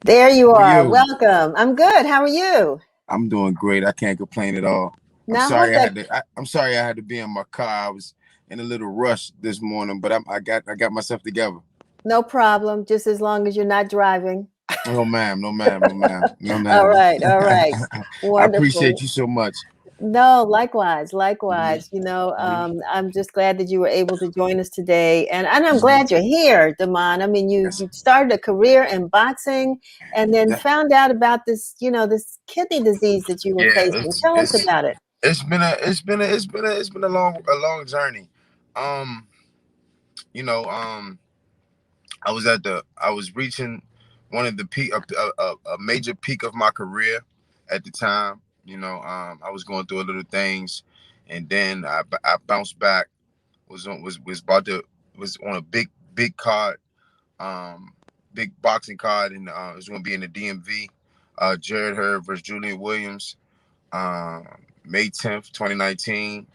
There you How are are. you? Welcome. I'm good. How are you? I'm doing great. I can't complain at all. I'm Now, I hope sorry I that had to. I'm sorry I had to be in my car. I was in a little rush this morning, but I got myself together. no problem, just as long as you're not driving. No ma'am, no ma'am, no ma'am, no All ma'am. right. All right. I appreciate Wonderful. you so much. No, likewise, Hmm. likewise. Hmm. I'm just glad that you were able to join us today, and I'm Hmm. glad you're here, Damon. I mean, you Yes. you started a career in boxing, and then Yeah. found out about this kidney disease that you were Yeah. facing. It's Tell us it's about it. it's been a long journey. Um, you know, I was reaching one of the peak a major peak of my career at the time. I was going through a little things, and then I bounced back. Was about to was on a big card, um, big boxing card, and it was going to be in the DMV. Jared Hurd versus Julian Williams, May 10th, 2019.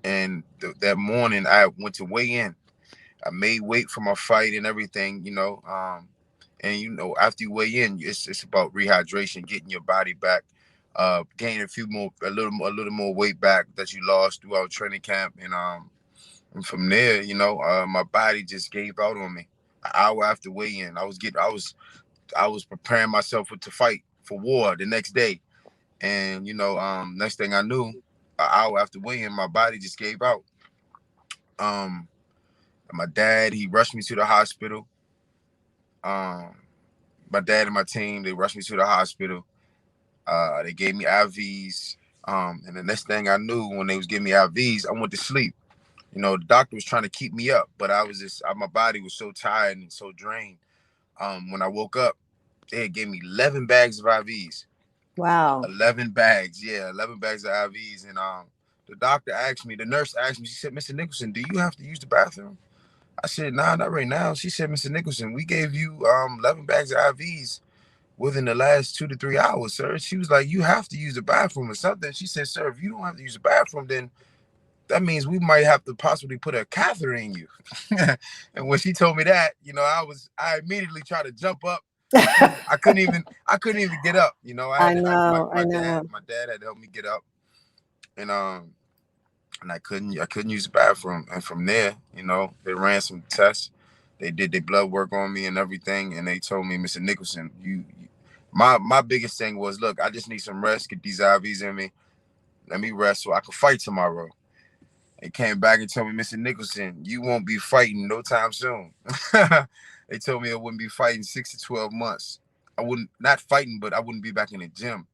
And that morning, I went to weigh in. I made weight for my fight and everything, and after you weigh in, it's about rehydration, getting your body back, gaining a little more weight back that you lost throughout training camp, and from there, my body just gave out on me. An hour after weigh in, I was preparing myself to fight for war the next day, and next thing I knew, an hour after weigh in, my body just gave out. Um, my dad, he rushed me to the hospital. Um, my dad and my team, they rushed me to the hospital. They gave me IVs. And the next thing I knew, when they was giving me IVs, I went to sleep. The doctor was trying to keep me up, but my body was so tired and so drained. When I woke up, they had gave me 11 bags of IVs. Wow. 11 bags, yeah, 11 bags of IVs. And the nurse asked me, she said, "Mr. Nicholson, do you have to use the bathroom?" I said, "Nah, not right now." She said, "Mr. Nicholson, we gave you 11 bags of IVs within the last 2 to 3 hours, sir." She was like, "You have to use the bathroom or something." She said, "Sir, if you don't have to use the bathroom, then that means we might have to possibly put a catheter in you." And when she told me that, I immediately tried to jump up. I couldn't even get up. I had I to ask know. I know. my dad had to help me get up, and I couldn't use the bathroom. And from there, they ran some tests. They did their blood work on me and everything, and they told me, "Mr. Nicholson, my biggest thing was, look, I just need some rest, get these IVs in me, let me rest so I can fight tomorrow." They came back and told me, "Mr. Nicholson, you won't be fighting no time soon." They told me I wouldn't be fighting 6 to 12 months. I wouldn't not fighting, but I wouldn't be back in the gym.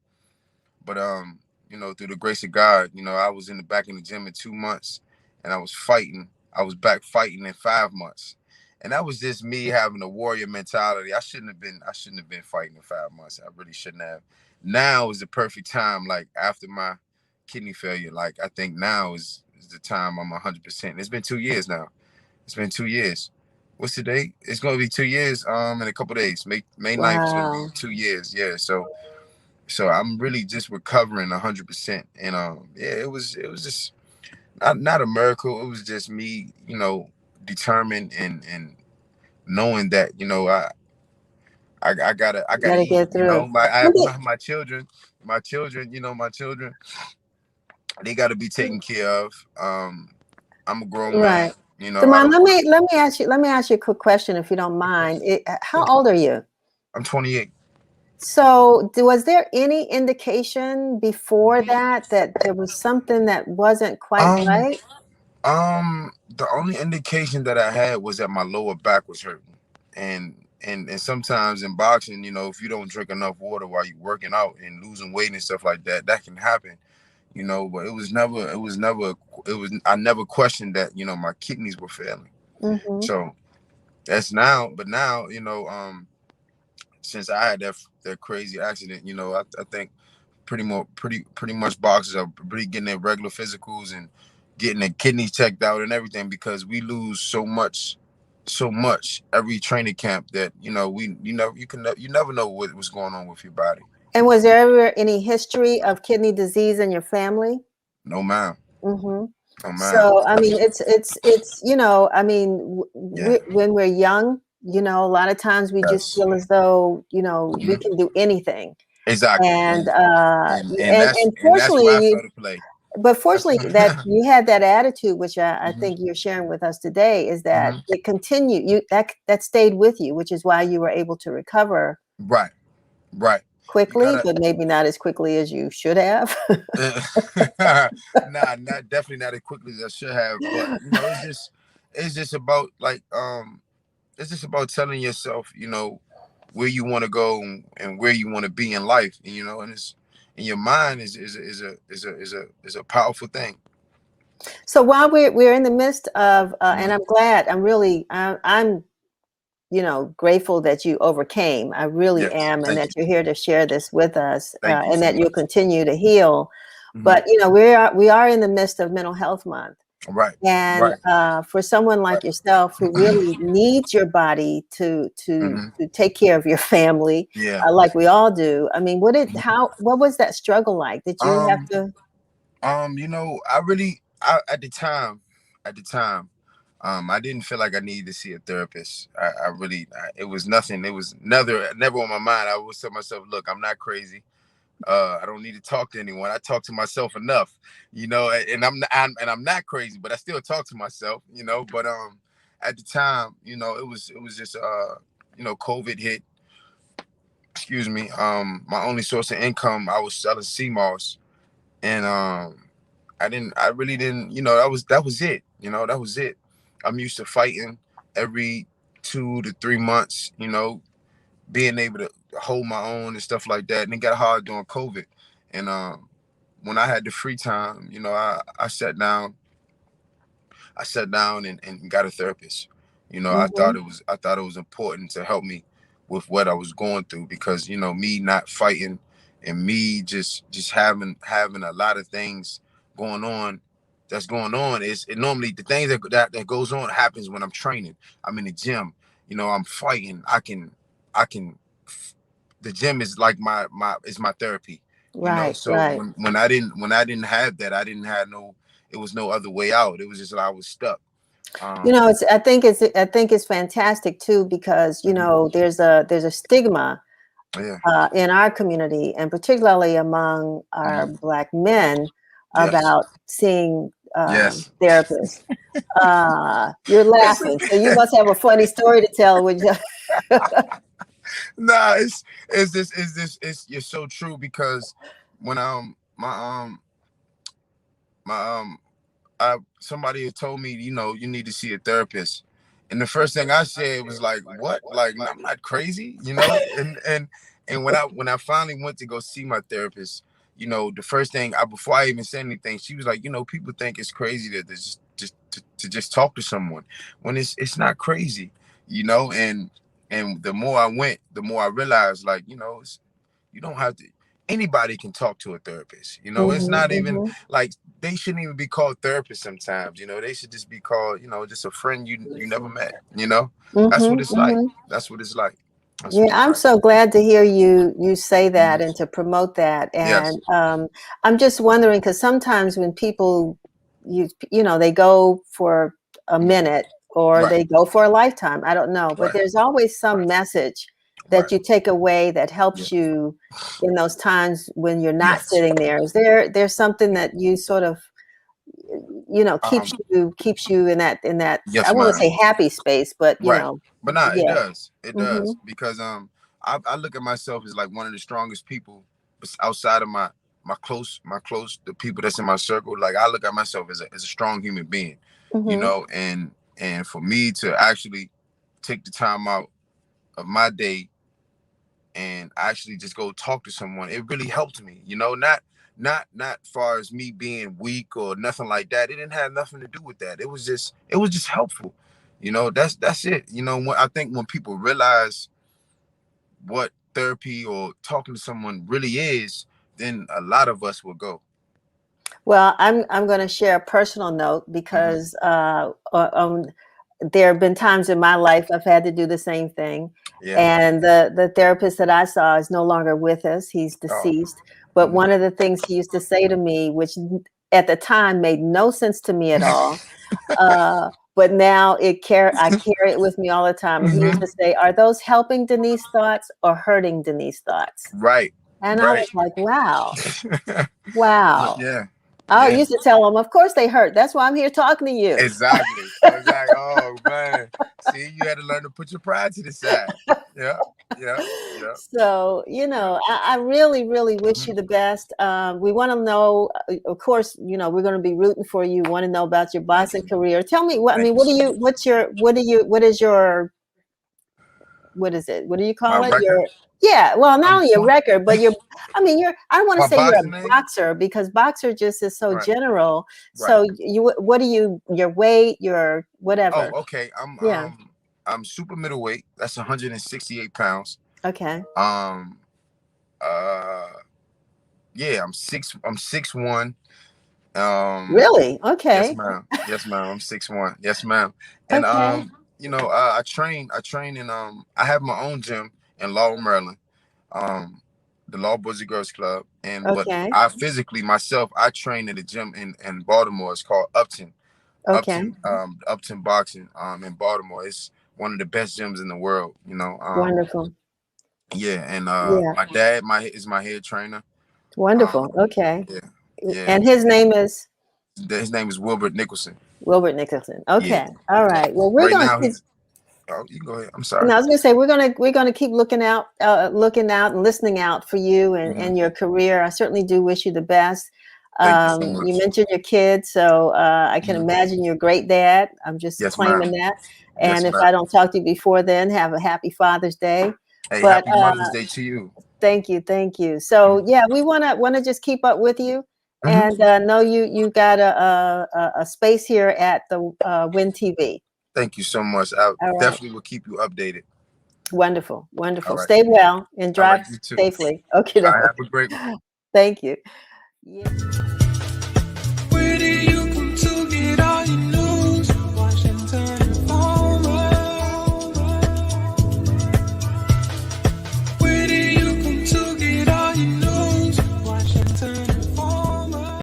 But through the grace of God, I was back in the gym in 2 months, and I was fighting. I was back fighting in 5 months, and that was just me having a warrior mentality. I shouldn't have been. I shouldn't have been fighting in 5 months. I really shouldn't have. Now is the perfect time. Like after my kidney failure, like I think now is the time I'm 100%. It's been 2 years now. It's been 2 years. What's the date? It's going to be 2 years. In a couple of days. May 9th is going to be Wow. 2 years. Yeah. So I'm really just recovering 100%, and yeah, it was just not a miracle. It was just me, determined and knowing that I gotta Gotta eat. get through. My I Let have me, my children, they got to be taken care of. I'm a grown man. right. I Damon, don't let want me let me ask you let me ask you a quick question if you don't mind. How to. old are you? I'm 28. So, was there any indication before that there was something that wasn't quite Um, right? the only indication that I had was that my lower back was hurting, and sometimes in boxing, if you don't drink enough water while you're working out and losing weight and stuff like that, that can happen. But I never questioned that. My kidneys were failing. Hmm. So that's now, but now, since I had that crazy accident, I think pretty much boxers are pretty getting their regular physicals and getting their kidneys checked out and everything, because we lose so much every training camp that you never know what's going on with your body. And was there ever any history of kidney disease in your family? No ma'am, Hmm. no ma'am. So, I mean, it's I mean, Yeah. when we're young, a lot of times we just Yes. feel as though, we Mhm. can do anything. Exactly. And, And that's and why I fortunately, fell to play. but That's fortunately that you had that attitude, which I hmm think you're sharing with us today, is that hmm it continued, that stayed with you, which is why you were able to recover right, right. You quickly, gotta but maybe not as quickly as you should have. nah, not definitely not as quickly as I should have, but it's just about like it's just about telling yourself, where you want to go and where you want to be in life, and it's in your mind is a powerful thing. So while we're in the midst of, and Mhm. I'm glad, I'm grateful that you overcame. I really Yes, am, and thank that you, you're here to share this with us, thank you and so that you'll much. continue to heal. hmm But we are in the midst of Mental Health Month, Right, and right, for someone like right. yourself who really needs your body to to hmm to take care of your family, Yeah. like we all do. I mean, Mhm. what was that struggle like? Did you have Um, to? I really, at the time, at the time, I didn't feel like I needed to see a therapist. I really, it was nothing. It was never on my mind. I always tell myself, look, I'm not crazy. I don't need to talk to anyone. I talk to myself enough, and I'm not crazy, but I still talk to myself. But at the time, it was just COVID hit. Excuse me. My only source of income, I was selling sea moss, and I really didn't, that was it. That was it. I'm used to fighting every 2 to 3 months, being able to hold my own and stuff like that. And it got hard during COVID. And when I had the free time, I sat down and got a therapist. Mhm. I thought it was important to help me with what I was going through, because me not fighting and me just having a lot of things going on that's going on is it normally the things that goes on happens when I'm training. I'm in the gym, I'm fighting. I can the gym is like my is my therapy. Right, So right. when I didn't have that, I didn't have no it was no other way out. It was just that I was stuck. It's I think it's fantastic too, because Mhm. there's a stigma Yeah. in our community, and particularly among our Mhm. Black men, Yes. about seeing Yes. therapists. You're It's laughing, so you must have a funny story to tell. Would you? nah. It's you're so true, because when my somebody had told me, you need to see a therapist. And the first thing I said was like, what? Like, I'm not crazy, and when I finally went to go see my therapist, the first thing before I even said anything, she was like, people think it's crazy to to just talk to someone when it's not crazy, and the more I went, the more I realized, like, you don't have to. Anybody can talk to a therapist. It's Mhm, not even mhm. like they shouldn't even be called therapists sometimes. They should just be called, just a friend you never met. That's what Mhm, it's like. mhm. That's what it's like. That's Yeah, what it's I'm like. so glad to hear you say that Mhm. and to promote that. Yes. And I'm just wondering, because sometimes when people they go for a Mhm. minute or Right. they go for a lifetime. I don't know, but Right. there's always some Right. message that Right. you take away that Yeah. helps you in those times when you're not Yes. sitting there. There's something that you sort of Um. keeps you in that I Yes, won't ma'am. say happy space, but Right. But nah, it yeah. does. It Hmm. does, because I look at myself as like one of the strongest people outside of my close the people that's in my circle. Like, I look at myself as a strong human being, Hmm. and for me to actually take the time out of my day and actually just go talk to someone, it really helped me. Not far as me being weak or nothing like that. It didn't have nothing to do with that. It was just helpful. That's it. I think when people realize what therapy or talking to someone really is, then a lot of us will go. Well, I'm going to share a personal note, hmm because there have been times in my life I've had to do the same thing. Yeah. And the therapist that I saw is no longer with us. He's Oh. deceased. But hmm one of the things he used to say to me, which at the time made no sense to me at all, uh, but now I carry it with me all the time. And he used to say, "Are those helping Denise thoughts or hurting Denise thoughts?" Right. And I Right. was like, wow, wow. Yeah. I Yeah. used to tell him, of course they hurt. That's why I'm here talking to you. Exactly. Exactly. Oh man. See, you had to learn to put your pride to the side. Yeah. Yeah. Yeah. So, Yeah. I really, really wish you the best. We want to know, of course, we're going to be rooting for you. Want to know about your Thank boxing you. career. Tell me what, I Thank mean, you so much. what is it? What do you My call it? record. Yeah, well, not only your Well, record, but I don't want to my say you're boxing a name. boxer because boxer just is so Right. general. Right. So what do your weight, your Oh, whatever? okay. Yeah. I'm super middleweight. That's 168 pounds. Okay. Um yeah, I'm 6'1". Really? Yes, Okay. ma'am. Yes, ma'am. I'm 6'1". Yes, ma'am. And Okay. I train in I have my own gym in Laurel, Maryland. Um the Law Boys and Girls Club. But Okay. I physically myself I train at a gym in Baltimore. It's called Upton. Okay. Upton Boxing in Baltimore. It's one of the best gyms in the world, Wonderful. yeah, and Yeah. my dad is my head trainer. Wonderful. Um Okay. yeah, yeah. And his name is His name is Wilbert Nicholson. Wilbert Nicholson. Yeah. Okay. All Yeah. right. Well, we're Right going to now keep. he's oh, you can go ahead. I'm No, sorry. I was going to say we're gonna keep looking out and listening out for you and your career. I certainly do wish you the best. Thank you so You much. mentioned your kids, so I can imagine you're a great dad. I'm just Yes, ma'am. claiming that. Yes, And if ma'am. I don't talk to you before then, have a happy Father's Day. Hey, But happy Mother's Day to you. thank you, thank you. So yeah, we wanna just keep up with you Mhm. and know you got a space here at the Win TV. Thank you so much. I All right. definitely will keep you updated. Wonderful, All wonderful. right. Stay well and All right, drive you too. safely. Okay, I have a great one. thank you. Yeah.